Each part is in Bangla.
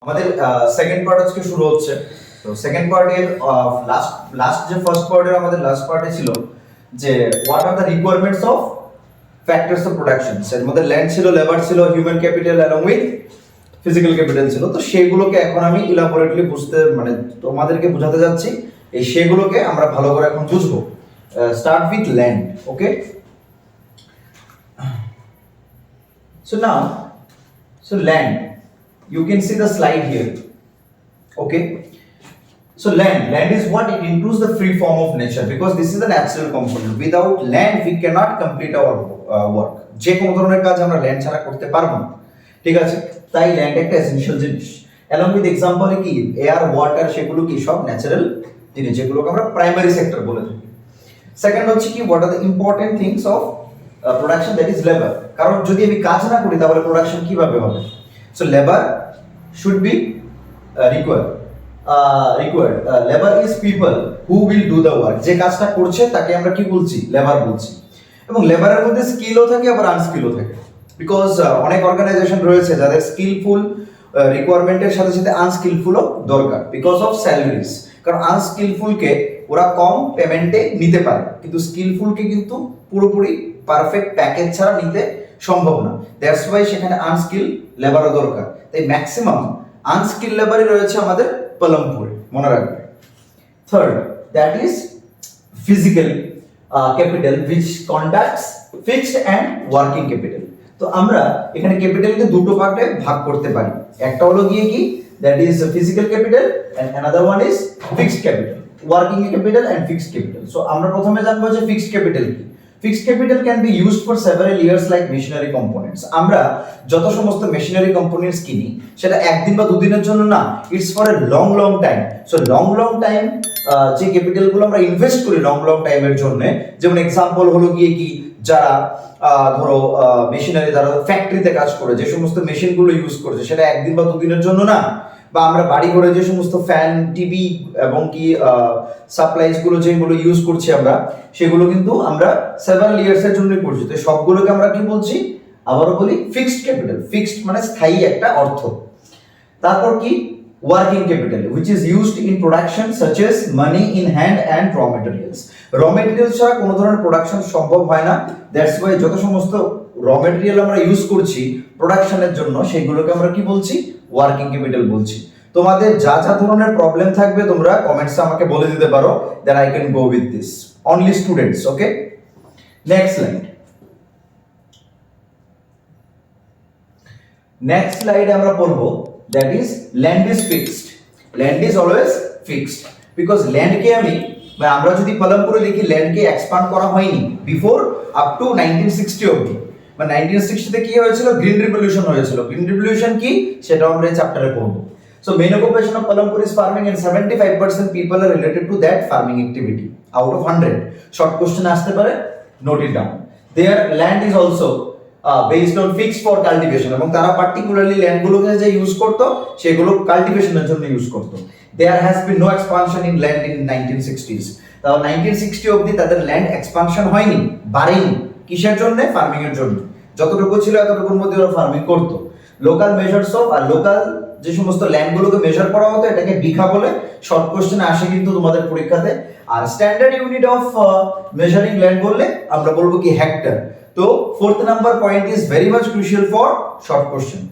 আমাদের সেকেন্ড পার্ট আজকে শুরু হচ্ছে। তো সেকেন্ড পার্টের লাস্ট লাস্ট যে ফার্স্ট পার্টের আমাদের লাস্ট পার্টে ছিল যে what are the requirements of factors of production. এর মধ্যে ল্যান্ড ছিল, লেবার ছিল, human capital along with physical capital ছিল। তো সেগুলোকে এখন আমি ইলাবোরেটলি বুঝতে মানে তোমাদেরকে বোঝাতে যাচ্ছি। এই সেগুলোকে আমরা ভালো করে এখন বুঝবো। Start with land. Okay, so now so land, you can see the slide here. Okay, so land is what? It includes the free form of nature because this is a natural component. Without land we cannot complete our work. যে কোনো ধরনের কাজ আমরা ল্যান্ড ছাড়া করতে পারবো না, ঠিক আছে? তাই ল্যান্ড একটা এসেনশিয়াল জিনিস। অ্যালং উইথ এক্সাম্পল কি এয়ার, ওয়াটার, সেগুলো কি সব ন্যাচারাল জিনিস, যেগুলোকে আমরা প্রাইমারি সেক্টর বলে থাকি। সেকেন্ড হচ্ছে কি what are the important things of production, that is labour. কারণ যদি আমি কাজ না করি তাহলে প্রোডাকশন কিভাবে হবে? So labour should be required. Labour is people who will do the work. যে কাজটা করছে তাকে আমরা কি বলছি? লেবার বলছি। এবং লেবারের মধ্যে স্কিলও থাকে আবার আনস্কিলও থাকে, বিকজ অনেক অর্গানাইজেশন রয়েছে যাদের স্কিলফুল রিকোয়ারমেন্টের সাথে সাথে আনস্কিলফুলও দরকার বিকজ অফ স্যালারিজ। কারণ আনস্কিলফুলকে ওরা কম পেমেন্টে নিতে পারে, কিন্তু স্কিলফুলকে কিন্তু পুরোপুরি পারফেক্ট প্যাকেজ ছাড়া নিতে সম্ভব না। দ্যাটস ওয়াই সেখানে আনস্কিল লেবারও দরকার। তাই ম্যাক্সিমাম আনস্কিল লেবারই রয়েছে আমাদের পালমপুরে, মনে রাখবে। Third, that is physical capital which conducts fixed and working capital. তো আমরা এখানে ক্যাপিটালকে দুটো ভাগে ভাগ করতে পারি। একটা হলো গিয়ে কি that is physical capital and another one is fixed capital, working capital and fixed capital. So আমরা প্রথমে জানবো যে fixed capital কি। Fixed capital can be used for several years like machinery components. আমরা যত সমস্ত মেশিনারি কম্পোনেন্টস কিনি সেটা একদিন বা দুদিনের জন্য না, it's for a long long time. So long time যে ক্যাপিটাল গুলো আমরা ইনভেস্ট করি লং টাইমের জন্য, যেমন এক্সাম্পল হলো গিয়ে কি যারা ধরো মেশিনারি, যারা ফ্যাক্টরিতে কাজ করে যে সমস্ত মেশিনগুলো ইউজ করছে সেটা একদিন বা দুদিনের জন্য না। বা আমরা বাড়ি ঘরে যে সমস্ত ফ্যান, টিভি এবং কি সাপ্লাইজ গুলো যেগুলো ইউজ করছি আমরা, সেগুলো কিন্তু আমরা সেভারাল ইয়ার্স এর জন্য করছি। তো সবগুলোকে আমরা কি বলছি? আবারও বলি ফিক্সড ক্যাপিটাল। ফিক্সড মানে স্থায়ী একটা অর্থ। তারপর কি working capital which is used in production such as money in hand and raw materials. র মেটেরিয়াল ছাড়া কোনো ধরনের প্রোডাকশন সম্ভব হয় না। দ্যাটস ওয়াই যত সমস্ত র মেটেরিয়াল আমরা ইউজ করছি প্রোডাকশনের জন্য সেগুলোকে আমরা কি বলছি? ওয়ার্কিং ক্যাপিটাল বলছি। তোমাদের যা যা ধরনের প্রবলেম থাকবে তোমরা কমেন্টসে আমাকে বলে দিতে পারো, that I can go with this. Only students, okay? Next slide. Next স্লাইডে আমরা পড়বো that is land is fixed. Land is always fixed because land কে আমরা যদি পালমপুরে দেখি land কে এক্সপ্যান্ড করা হয়নি বিফোর আপ টু 1960 অবধি। মানে 1960 তে কি হয়েছিল? গ্রিন রিভলিউশন হয়েছিল। গ্রিন রিভলিউশন কি সেটা আমরা এই চ্যাপ্টারে পড়বো। So main occupation of Palampur is farming and 75% people are related to that farming activity out of 100. Short question আসতে পারে, note it down. Their land is also based on fixed for cultivation, এবং তারা পার্টিকুলারলি ল্যান্ডগুলোকে যে ইউজ করতো সেগুলো কাল্টিভেশনের জন্য ইউজ করতো। There has been no expansion in land in 1960s. তাও 1960 অবধি তাদের ল্যান্ড এক্সপানশন হয়নি, বাড়েনি। কিসের জন্য? ফার্মিং এর জন্য। যতটুকু ছিল এতটুকুর মধ্যে ওরা ফার্মিং করতো। লোকাল মেজার্স অফ, আর লোকাল যে সমস্ত ল্যান্ডগুলোকে মেজার করা হতো এটাকে বিঘা বলে। শর্ট কোশ্চেনে আসে কিন্তু তোমাদের পরীক্ষাতে। আর standard unit of measuring land বললে আমরা বলবো কি হেক্টর। তো fourth number point is very much crucial for short question.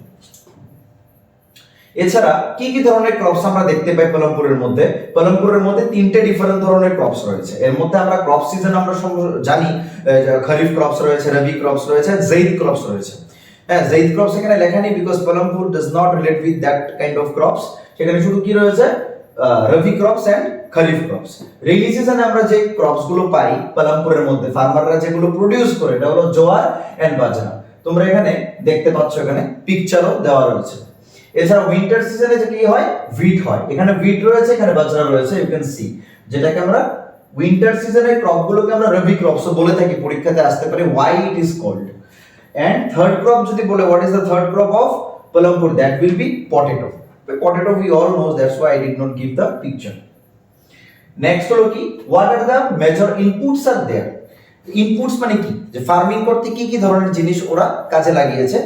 এছাড়া কি কি ধরনের ক্রপস আমরা দেখতে পাই পালমপুরের মধ্যে? পালমপুরের মধ্যে তিনটে ডিফারেন্ট ধরনের ক্রপস রয়েছে। এর মধ্যে আমরা ক্রপ সিজন আমরা জানি, খরিফ ক্রপস রয়েছে, রবি ক্রপস রয়েছে, জৈদ ক্রপস রয়েছে। হ্যাঁ, জৈদ ক্রপস এখানে লেখা নেই because Palampur does not relate with that kind of crops. সেখানে শুধু কি রয়েছে? Rabi crops and kharif crops. Rainy সিজনে আমরা যে ক্রপস গুলো পাই পালমপুরের মধ্যে ফার্মাররা যেগুলো প্রোডিউস করে এটা হলো জোয়ার এন্ড বাজরা। তোমরা এখানে দেখতে পাচ্ছ, এখানে পিকচারও দেওয়া রয়েছে। এছাড়া উইন্টার সিজনে যে কি হয়? ভিট হয়। এখানে ভিট রয়েছে, এখানে বাজরা রয়েছে, ইউ ক্যান সি। যেটাকে আমরা উইন্টার সিজনের ক্রপগুলোকে আমরা রবি ক্রপসও বলে থাকি, পরীক্ষাতে আসতে পারে why it is called. And third crop যদি বলে what is the third crop of Palampur, that will be potato. Potato we all know, that's why I did not give the picture. Next হলো কি what are the major inputs are there? Inputs মানে কি? যে ফার্মিং করতে কি কি ধরনের জিনিস ওরা কাজে লাগিয়েছে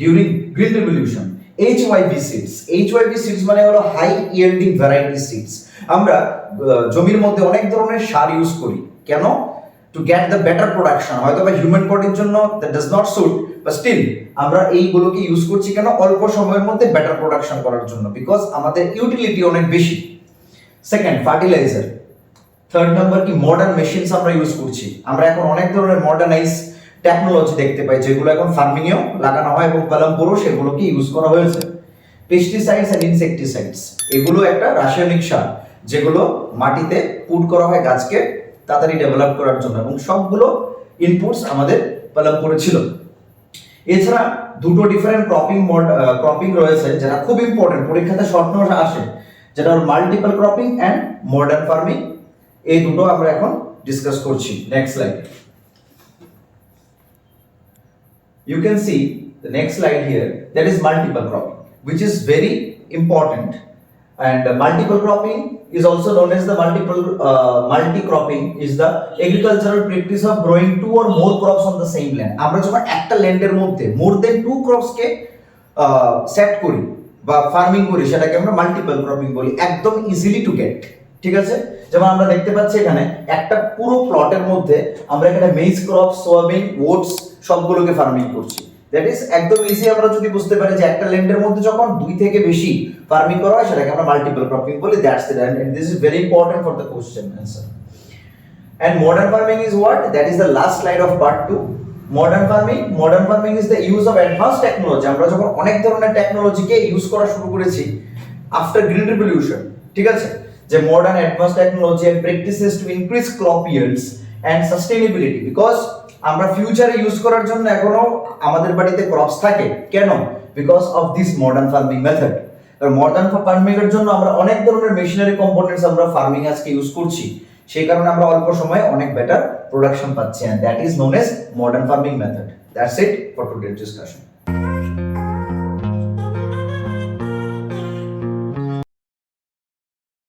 during green revolution. HYV seeds, HYV seeds মানে হলো হাই ইয়েল্ডিং ভ্যারাইটি সিডস। আমরা জমির মধ্যে অনেক ধরনের সার ইউজ করি, কেন? To get the better production. হয়তো বা হিউম্যান বডির জন্য that does not suit, but still আমরা এইগুলোকে ইউজ করছি কেন? অল্প সময়ের মধ্যে বেটার প্রোডাকশন করার জন্য, বিকজ আমাদের ইউটিলিটি অনেক বেশি। Second, fertiliser. থার্ড নাম্বার কি? মডার্ন মেশিনস আমরা ইউজ করছি। আমরা এখন অনেক ধরনের মডার্নাইজ টেকনোলজি দেখতে পাই, যেগুলো এখন ফার্মিংয়েও লাগানো হয় এবং পালমপুরও সেগুলোকে ইউজ করা হয়েছে। পেস্টিসাইডস এন্ড ইনসেকটিসাইডস, এগুলো একটা রাসায়নিক সার যেগুলো মাটিতে পুট করা হয় গাছকে তাড়াতাড়ি ডেভেলপ করার জন্য, এবং সবগুলো ইনপুটস আমাদের পালমপুরে ছিল। এছাড়া দুটো ডিফারেন্ট ক্রপিং রয়েছে যেটা খুব ইম্পর্টেন্ট, পরীক্ষাতে শর্ট নোট আসে, যেটা হল multiple cropping and modern farming. এই দুটো আমরা এখন ডিসকাস করছি। Next slide. You can see the next slide here, that is multiple cropping, which is very important. And multiple cropping is also known as the multi-cropping is the agricultural practice of growing two or more crops on the same land. আমরা যখন একটা ল্যান্ডের মধ্যে more than two crops কে সেট করি বা ফার্মিং করি, সেটাকে আমরা মাল্টিপল ক্রপিং বলি, একদম ইজিলি টু গেট। ঠিক আছে, যেমন আমরা দেখতে পাচ্ছি এখানে একটা পুরো প্লটের মধ্যে আমরা এখানে মেইজ ক্রপ, সোয়াবিন, ওটস সবগুলোকে ফার্মিং করছি। দ্যাট ইজ একদম ইজি। আমরা যদি বুঝতে পারি যে একটা ল্যান্ডের মধ্যে যখন দুই থেকে বেশি ফার্মিং করা হয়, সেটাকে আমরা মাল্টিপল ক্রপিং বলি। That's it, and this is very important for the question answer. And modern farming is what? That is the last slide of part 2. Modern farming is the use of advanced technology. আমরা যখন অনেক ধরনের টেকনোলজিকে ইউজ করা শুরু করেছি আফটার গ্রিন রিভলিউশন, ঠিক আছে, যে modern advance technology and practices to increase crop yields and sustainability, because আমরা ফিউচারে ইউজ করার জন্য এখনো আমাদের বাড়িতে ক্রপস থাকে, কেন? Because of this modern farming method. কারণ মডার্ন ফার্মিং এর জন্য আমরা অনেক ধরনের মেশিনারি কম্পোনেন্টস আমরা ফার্মিং আজকে ইউজ করছি, সেই কারণে আমরা অল্প সময়ে অনেক বেটার প্রোডাকশন পাচ্ছি, and that is known as modern farming method. That's it for today's discussion.